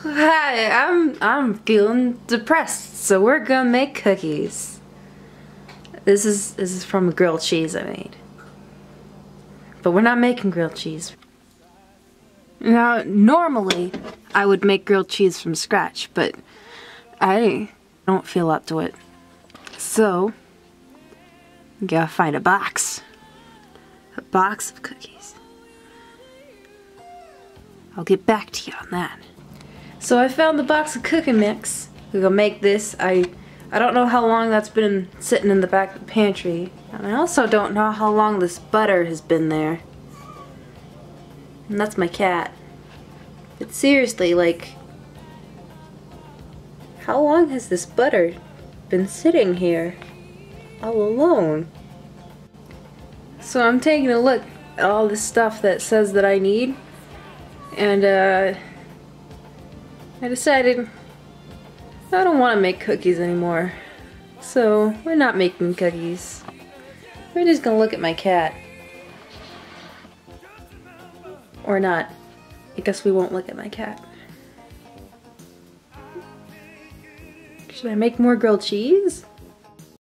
Hi, I'm feeling depressed, so we're gonna make cookies. This is from a grilled cheese I made. But we're not making grilled cheese. Now, normally I would make grilled cheese from scratch, but I don't feel up to it. So, you gotta find a box. A box of cookies. I'll get back to you on that. So I found the box of cooking mix. We're gonna make this. I don't know how long that's been sitting in the back of the pantry. And I also don't know how long this butter has been there. And that's my cat. But seriously, like, how long has this butter been sitting here all alone? So I'm taking a look at all the stuff that says that I need. And I decided I don't want to make cookies anymore. So we're not making cookies. We're just gonna look at my cat. Or not. I guess we won't look at my cat. Should I make more grilled cheese?